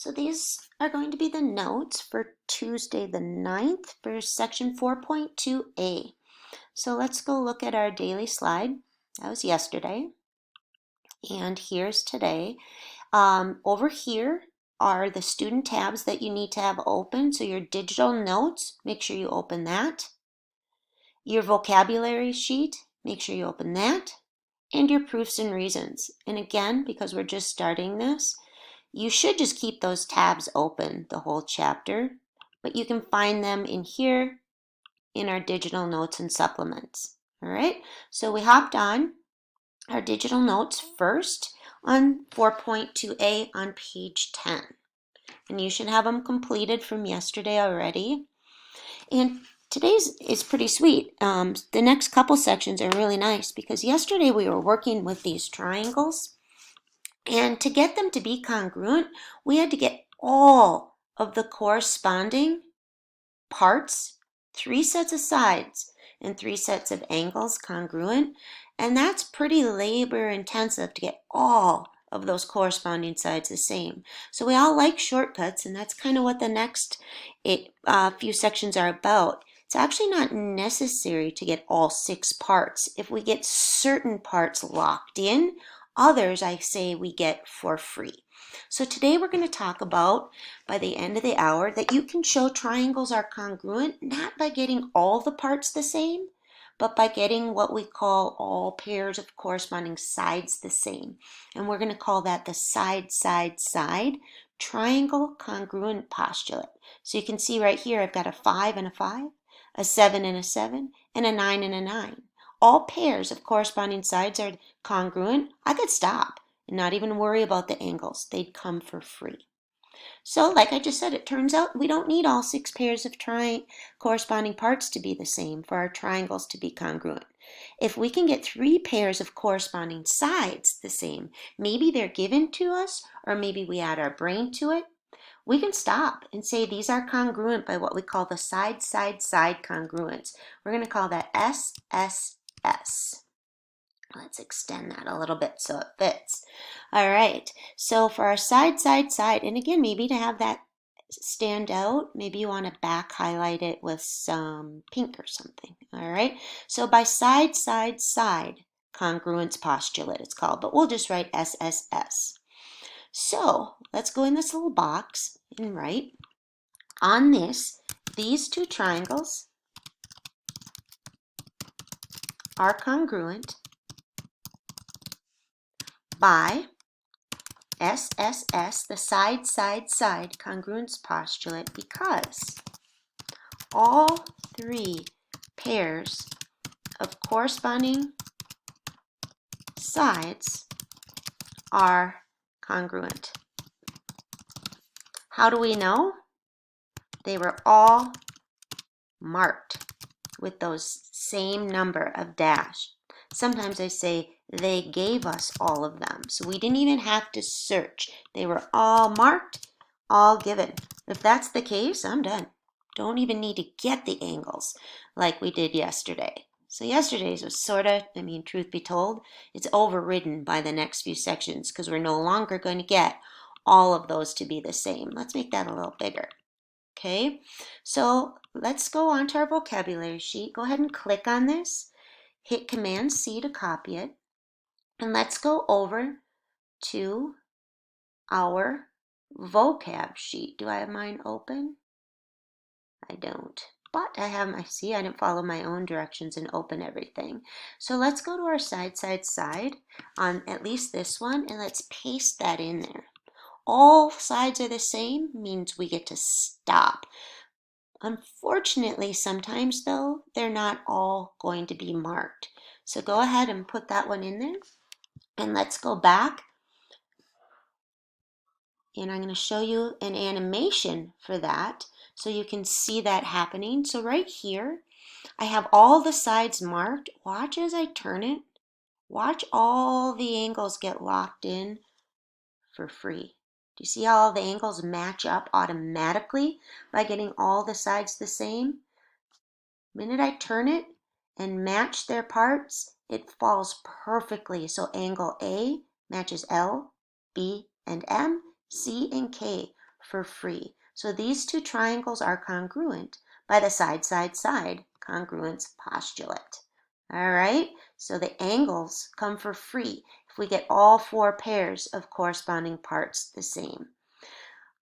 So these are going to be the notes for Tuesday the 9th for section 4.2a. So let's go look at our daily slide. That was yesterday. And here's today. Over here are the student tabs that you need to have open. So your digital notes, make sure you open that. Your vocabulary sheet, make sure you open that. And your proofs and reasons. And again, because we're just starting this, you should just keep those tabs open the whole chapter, but you can find them in here in our digital notes and supplements. All right, so we hopped on our digital notes first on 4.2a on page 10. And you should have them completed from yesterday already. And today's is pretty sweet. The next couple sections are really nice because yesterday we were working with these triangles. And to get them to be congruent, we had to get all of the corresponding parts, 3 sets of sides and 3 sets of angles congruent. And that's pretty labor intensive to get all of those corresponding sides the same. So we all like shortcuts, and that's kind of what the next few sections are about. It's actually not necessary to get all 6 parts. If we get certain parts locked in, others I say we get for free. So today we're going to talk about, by the end of the hour, that you can show triangles are congruent not by getting all the parts the same, but by getting what we call all pairs of corresponding sides the same. And we're going to call that the side, side, side triangle congruent postulate. So you can see right here I've got a 5 and a 5, a 7 and a 7, and a 9 and a 9. All pairs of corresponding sides are congruent. I could stop and not even worry about the angles. They'd come for free. So like I just said, it turns out we don't need all 6 pairs of corresponding parts to be the same for our triangles to be congruent. If we can get 3 pairs of corresponding sides the same, maybe they're given to us or maybe we add our brain to it, we can stop and say these are congruent by what we call the side, side, side congruence. We're going to call that SSS. Let's extend that a little bit so it fits. All right, so for our side, side, side, and again, maybe to have that stand out, maybe you want to back highlight it with some pink or something. All right, so by side, side, side, congruence postulate it's called, but we'll just write SSS. So let's go in this little box and write on this, these 2 triangles are congruent by SSS, the side, side, side congruence postulate, because all 3 pairs of corresponding sides are congruent. How do we know? They were all marked with those same number of dash. Sometimes I say they gave us all of them. So we didn't even have to search. They were all marked, all given. If that's the case, I'm done. Don't even need to get the angles like we did yesterday. So yesterday's was sort of, truth be told, it's overridden by the next few sections because we're no longer going to get all of those to be the same. Let's make that a little bigger. Okay, so let's go on to our vocabulary sheet. Go ahead and click on this. Hit Command C to copy it. And let's go over to our vocab sheet. Do I have mine open? I don't. But I have I didn't follow my own directions and open everything. So let's go to our side, side, side on at least this one, and let's paste that in there. All sides are the same means we get to stop. Unfortunately, sometimes though, they're not all going to be marked. So go ahead and put that one in there. And let's go back. And I'm going to show you an animation for that so you can see that happening. So right here, I have all the sides marked. Watch as I turn it. Watch all the angles get locked in for free. Do you see how all the angles match up automatically by getting all the sides the same? The minute I turn it and match their parts, it falls perfectly. So angle A matches L, B, and M, C, and K for free. So these two triangles are congruent by the side-side-side congruence postulate. All right, so the angles come for free if we get all four pairs of corresponding parts the same.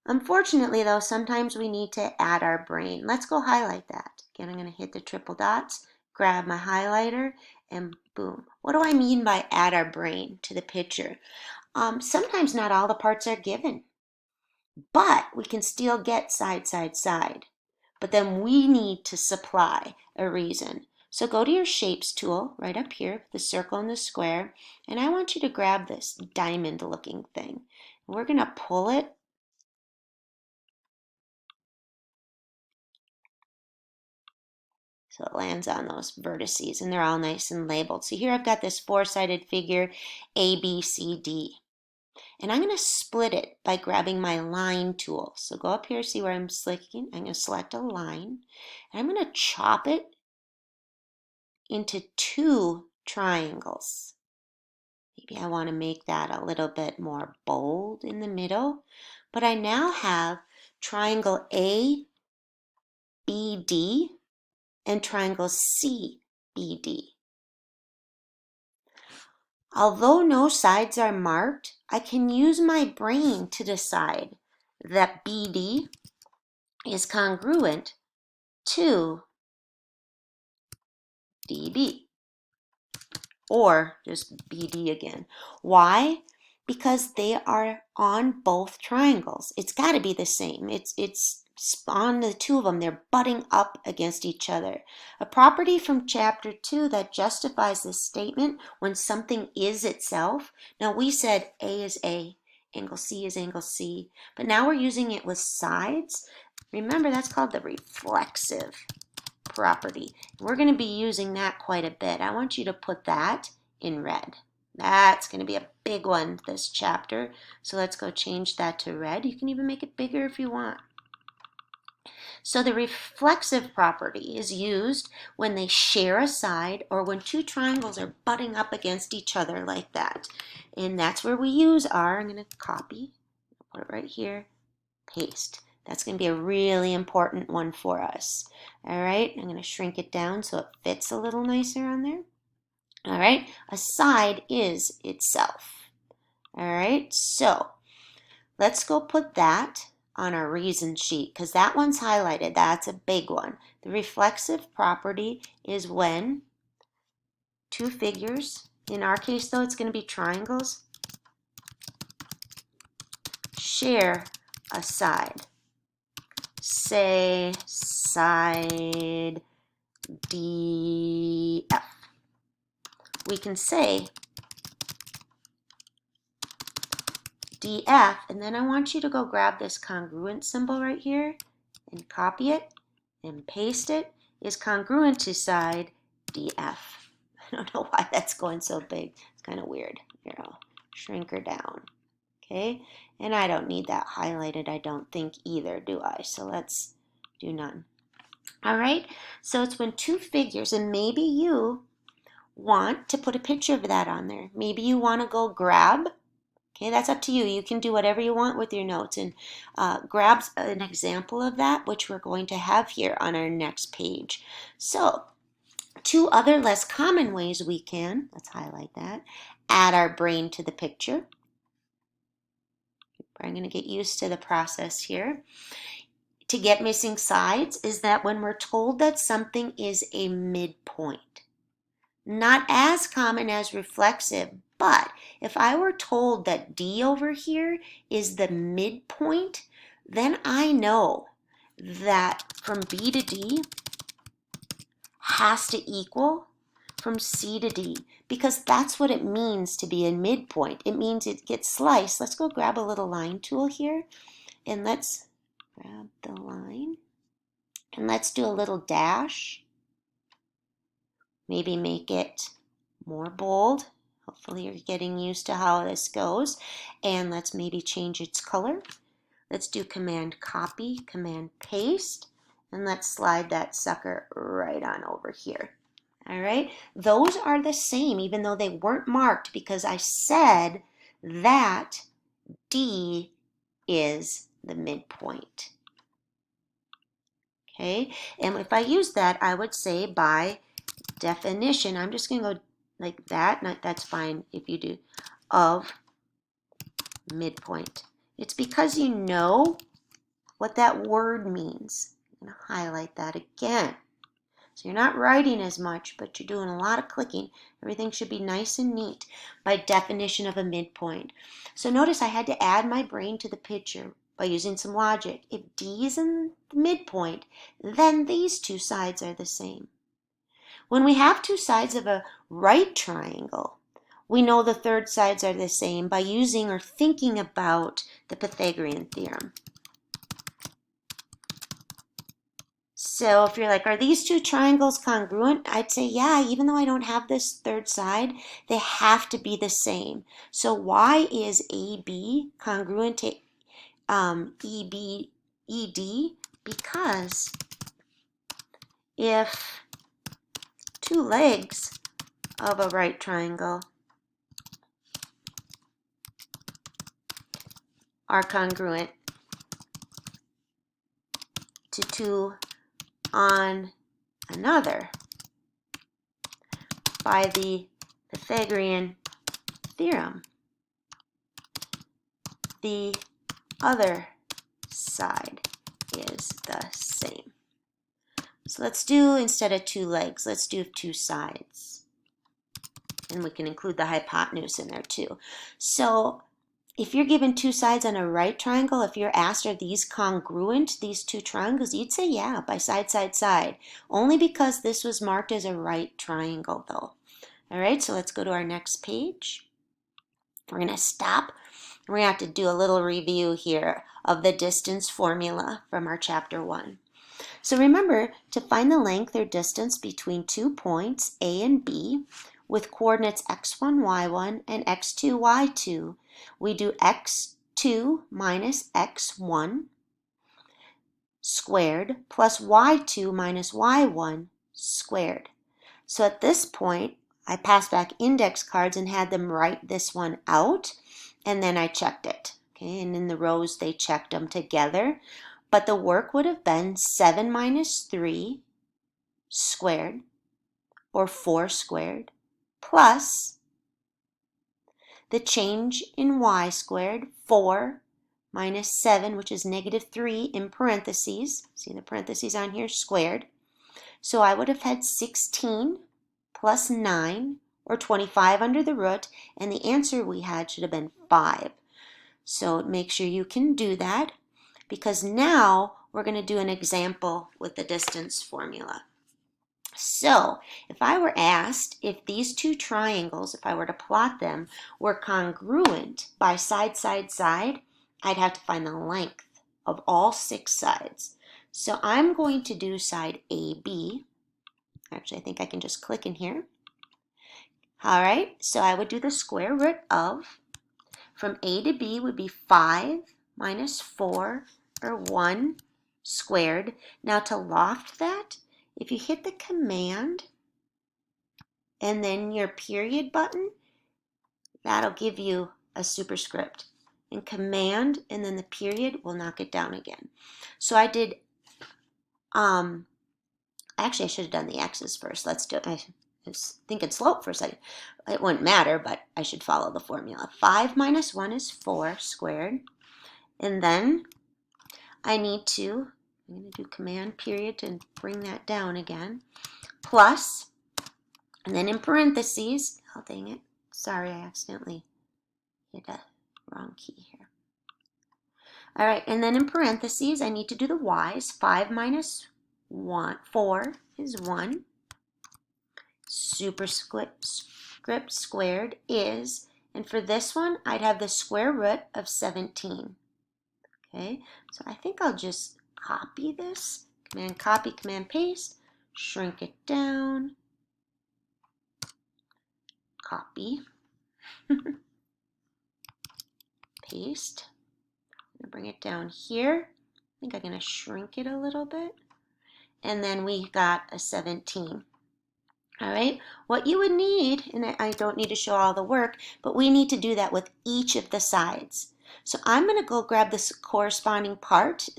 Unfortunately, though, sometimes we need to add our brain. Let's go highlight that. Again, I'm going to hit the triple dots, grab my highlighter, and boom. What do I mean by add our brain to the picture? Sometimes not all the parts are given, but we can still get side-side-side. But then we need to supply a reason. So go to your Shapes tool right up here, the circle and the square, and I want you to grab this diamond-looking thing. We're going to pull it so it lands on those vertices, and they're all nice and labeled. So here I've got this four-sided figure, A, B, C, D. And I'm going to split it by grabbing my line tool. So go up here, see where I'm selecting. I'm going to select a line. And I'm going to chop it into two triangles. Maybe I want to make that a little bit more bold in the middle. But I now have triangle A, B, D, and triangle C, B, D. Although no sides are marked, I can use my brain to decide that BD is congruent to DB, or just BD again. Why? Because they are on both triangles. It's got to be the same. It's on the two of them. They're butting up against each other. A property from chapter 2 that justifies this statement when something is itself. Now we said A is A, angle C is angle C, but now we're using it with sides. Remember, that's called the reflexive property. We're going to be using that quite a bit. I want you to put that in red. That's going to be a big one this chapter. So let's go change that to red. You can even make it bigger if you want. So the reflexive property is used when they share a side or when two triangles are butting up against each other like that. And that's where we use our, I'm going to copy, put it right here, paste. That's going to be a really important one for us. All right, I'm going to shrink it down so it fits a little nicer on there. All right, a side is itself. All right, so let's go put that on our reason sheet because that one's highlighted. That's a big one. The reflexive property is when two figures, in our case though, it's going to be triangles, share a side. Say side DF. We can say DF, and then I want you to go grab this congruent symbol right here and copy it and paste it, is congruent to side DF. I don't know why that's going so big. It's kind of weird. Here, I'll shrink her down. Okay, and I don't need that highlighted, I don't think either, do I? So let's do none. All right, so it's when two figures, and maybe you want to put a picture of that on there. Maybe you want to go grab, okay, that's up to you. You can do whatever you want with your notes and grab an example of that, which we're going to have here on our next page. So two other less common ways we can, let's highlight that, add our brain to the picture. I'm going to get used to the process here. To get missing sides is that when we're told that something is a midpoint. Not as common as reflexive, but if I were told that D over here is the midpoint, then I know that from B to D has to equal from C to D, because that's what it means to be a midpoint. It means it gets sliced. Let's go grab a little line tool here, and let's grab the line, and let's do a little dash. Maybe make it more bold. Hopefully you're getting used to how this goes. And let's maybe change its color. Let's do Command Copy, Command Paste, and let's slide that sucker right on over here. All right, those are the same even though they weren't marked because I said that D is the midpoint. Okay, and if I use that, I would say by definition, I'm just going to go like that. That's fine if you do, of midpoint. It's because you know what that word means. I'm going to highlight that again. So you're not writing as much, but you're doing a lot of clicking. Everything should be nice and neat by definition of a midpoint. So notice I had to add my brain to the picture by using some logic. If D is in the midpoint, then these two sides are the same. When we have two sides of a right triangle, we know the third sides are the same by using or thinking about the Pythagorean theorem. So if you're like, are these two triangles congruent? I'd say, yeah, even though I don't have this third side, they have to be the same. So why is AB congruent to ED? Because if two legs of a right triangle are congruent to two on another by the Pythagorean theorem, the other side is the same. So let's do, instead of two legs, let's do two sides. And we can include the hypotenuse in there too. So if you're given two sides on a right triangle, if you're asked, are these congruent, these two triangles, you'd say, yeah, by side, side, side. Only because this was marked as a right triangle, though. All right, so let's go to our next page. We're going to stop. We're going to have to do a little review here of the distance formula from our chapter 1. So remember, to find the length or distance between 2 points, A and B, with coordinates x1, y1, and x2, y2, we do x2 minus x1 squared plus y2 minus y1 squared. So at this point, I passed back index cards and had them write this one out, and then I checked it. Okay, and in the rows, they checked them together. But the work would have been 7 minus 3 squared, or 4 squared, plus the change in y squared, 4 minus 7, which is negative 3 in parentheses. See the parentheses on here, squared. So I would have had 16 plus 9, or 25 under the root, and the answer we had should have been 5. So make sure you can do that, because now we're going to do an example with the distance formula. So if I were asked if these two triangles, if I were to plot them, were congruent by side, side, side, I'd have to find the length of all 6 sides. So I'm going to do side AB. Actually, I think I can just click in here. All right, so I would do the square root of, from A to B would be 5 minus 4, or 1 squared. Now to loft that, if you hit the command and then your period button, that'll give you a superscript. And command and then the period will knock it down again. So I did, actually I should have done the x's first. Let's do it. I was thinking slope for a second. It wouldn't matter, but I should follow the formula. 5 minus 1 is 4 squared. And then I'm going to do command period to bring that down again, plus, and then in parentheses, oh dang it, sorry, I accidentally hit a wrong key here. All right, and then in parentheses, I need to do the y's. 5 minus 4 is 1. Superscript squared is, and for this one, I'd have the square root of 17. Okay, so I think I'll just copy this. Command copy, command paste, shrink it down, copy, paste. I'm going to bring it down here. I think I'm going to shrink it a little bit. And then we got a 17. All right, what you would need, and I don't need to show all the work, but we need to do that with each of the sides. So I'm going to go grab this corresponding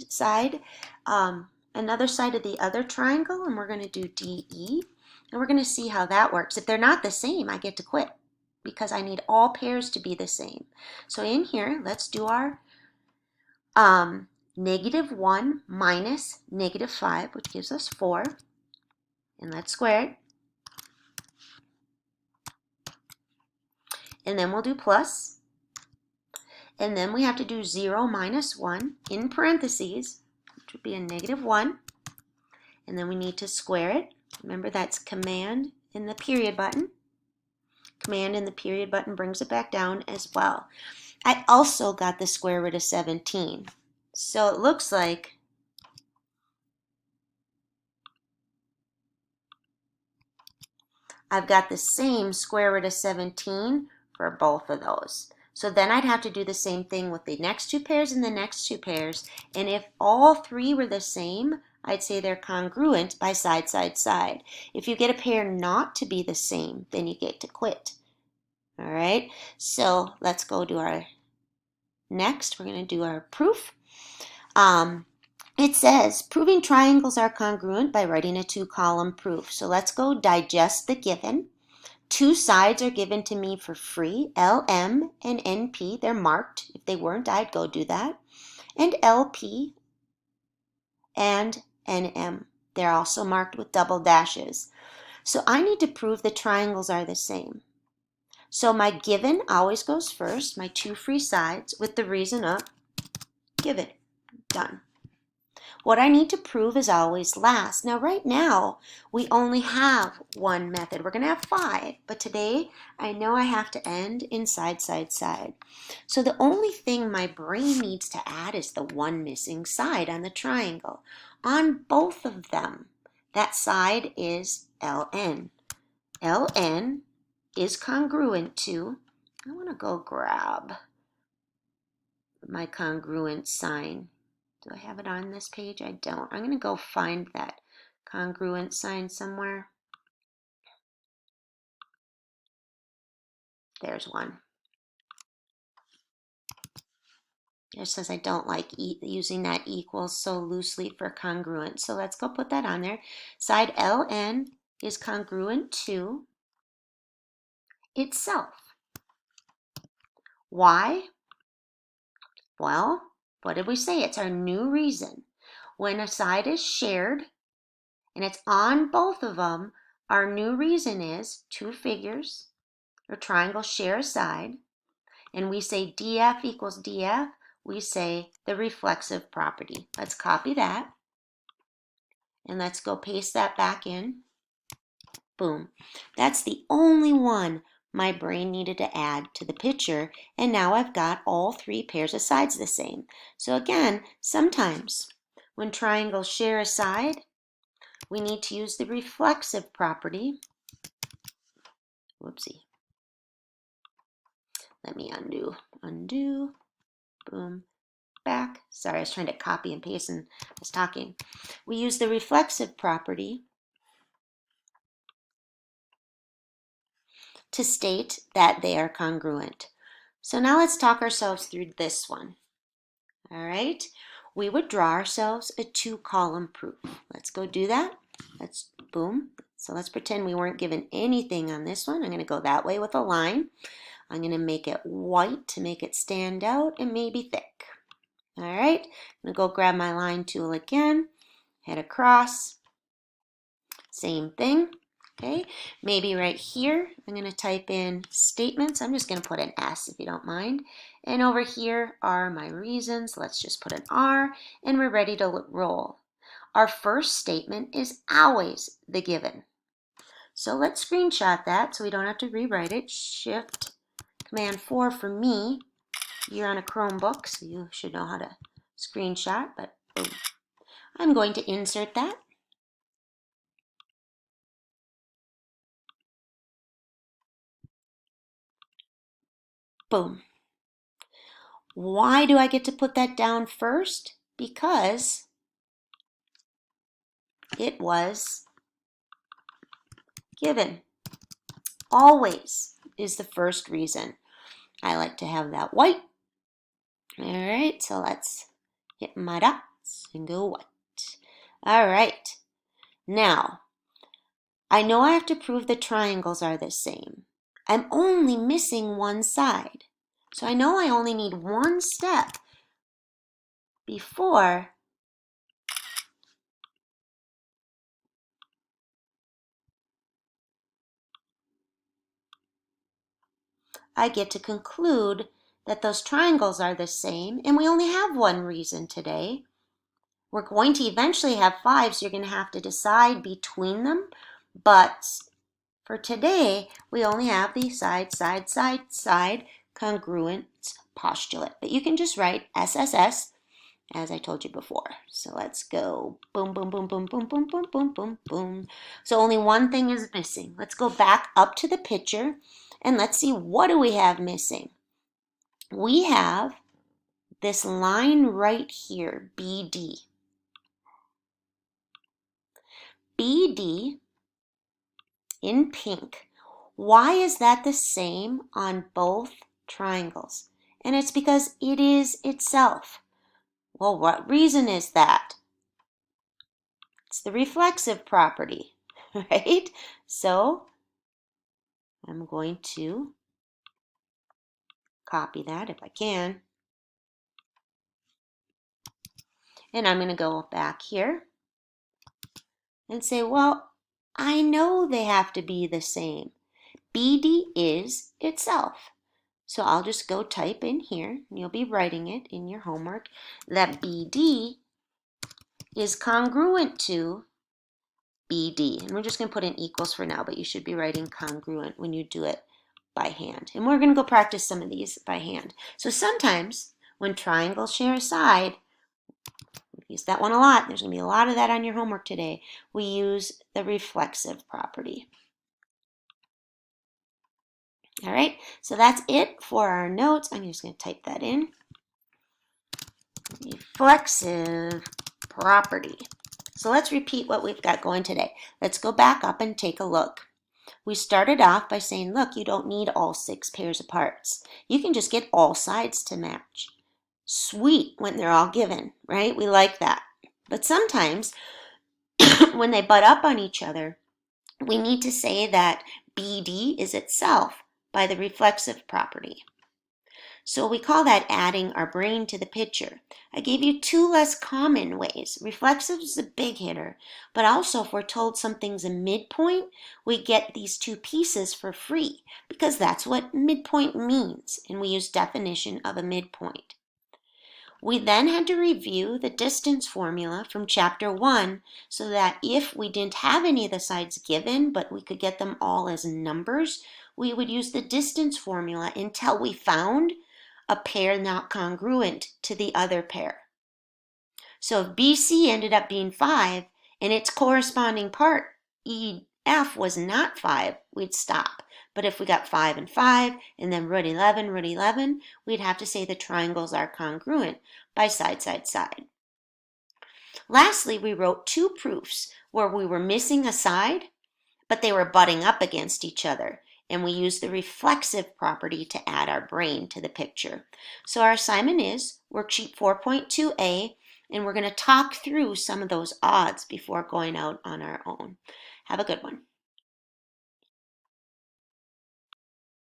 side, another side of the other triangle, and we're going to do DE. And we're going to see how that works. If they're not the same, I get to quit because I need all pairs to be the same. So in here, let's do our -1 minus -5, which gives us 4. And let's square it. And then we'll do plus. And then we have to do 0 minus 1 in parentheses, which would be a -1. And then we need to square it. Remember, that's command and the period button. Command and the period button brings it back down as well. I also got the square root of 17. So it looks like I've got the same square root of 17 for both of those. So then I'd have to do the same thing with the next 2 pairs and the next 2 pairs. And if all 3 were the same, I'd say they're congruent by side, side, side. If you get a pair not to be the same, then you get to quit. All right, so let's go to our next. We're going to do our proof. It says, proving triangles are congruent by writing a 2-column proof. So let's go digest the given. 2 sides are given to me for free, LM and NP. They're marked. If they weren't, I'd go do that. And LP and NM. They're also marked with double dashes. So I need to prove the triangles are the same. So my given always goes first, my 2 free sides, with the reason of given. Done. What I need to prove is always last. Now, right now, we only have 1 method. We're going to have 5, but today I know I have to end in side, side, side. So the only thing my brain needs to add is the 1 missing side on the triangle. On both of them, that side is LN. LN is congruent to, I want to go grab my congruent sign. Do I have it on this page? I don't. I'm going to go find that congruent sign somewhere. There's one. It says I don't like using that equals so loosely for congruent. So let's go put that on there. Side LN is congruent to itself. Why? Well, what did we say? It's our new reason. When a side is shared and it's on both of them, our new reason is 2 figures or triangles share a side, and we say DF equals DF, we say the reflexive property. Let's copy that, and let's go paste that back in. Boom. That's the only one my brain needed to add to the picture, and now I've got all 3 pairs of sides the same. So again, sometimes when triangles share a side, we need to use the reflexive property. Whoopsie. Let me undo, boom, back. Sorry, I was trying to copy and paste and I was talking. We use the reflexive property to state that they are congruent. So now let's talk ourselves through this one. All right, we would draw ourselves a 2-column proof. Let's go do that. Let's, boom. So let's pretend we weren't given anything on this one. I'm going to go that way with a line. I'm going to make it white to make it stand out and maybe thick. All right, I'm going to go grab my line tool again, head across, same thing. Okay, maybe right here, I'm going to type in statements. I'm just going to put an S if you don't mind. And over here are my reasons. Let's just put an R, and we're ready to roll. Our first statement is always the given. So let's screenshot that so we don't have to rewrite it. Shift Command 4 for me. You're on a Chromebook, so you should know how to screenshot, but boom. I'm going to insert that. Boom. Why do I get to put that down first? Because it was given. Always is the first reason. I like to have that white All right, so let's get my dots and go white. All right, now I know I have to prove the triangles are the same. I'm only missing one side. So I know I only need one step before I get to conclude that those triangles are the same, and we only have one reason today. We're going to eventually have five, so you're going to have to decide between them, but for today, we only have the side, side, side, side congruence postulate. But you can just write SSS, as I told you before. So let's go boom, boom, boom, boom, boom, boom, boom, boom, boom, boom. So only one thing is missing. Let's go back up to the picture and let's see, what do we have missing? We have this line right here, BD. BD in pink. Why is that the same on both triangles? And it's because it is itself. Well, what reason is that? It's the reflexive property, right? So I'm going to copy that if I can. And I'm going to go back here and say, well, I know they have to be the same. BD is itself. So I'll just go type in here, and you'll be writing it in your homework, that BD is congruent to BD. And we're just going to put in equals for now, but you should be writing congruent when you do it by hand. And we're going to go practice some of these by hand. So sometimes when triangles share a side, we use that one a lot. There's going to be a lot of that on your homework today. We use the reflexive property. All right, so that's it for our notes. I'm just going to type that in. Reflexive property. So let's repeat what we've got going today. Let's go back up and take a look. We started off by saying, look, you don't need all 6 pairs of parts. You can just get all sides to match. Sweet when they're all given, right? We like that. But sometimes when they butt up on each other, we need to say that BD is itself by the reflexive property. So we call that adding our brain to the picture. I gave you 2 less common ways. Reflexive is a big hitter, but also if we're told something's a midpoint, we get these 2 pieces for free because that's what midpoint means, and we use definition of a midpoint. We then had to review the distance formula from chapter 1 so that if we didn't have any of the sides given, but we could get them all as numbers, we would use the distance formula until we found a pair not congruent to the other pair. So if BC ended up being 5 and its corresponding part, EF, was not 5, we'd stop. But if we got 5 and 5, and then root 11, we'd have to say the triangles are congruent by side, side, side. Lastly, we wrote 2 proofs where we were missing a side, but they were butting up against each other. And we used the reflexive property to add our brain to the picture. So our assignment is worksheet 4.2a, and we're going to talk through some of those odds before going out on our own. Have a good one.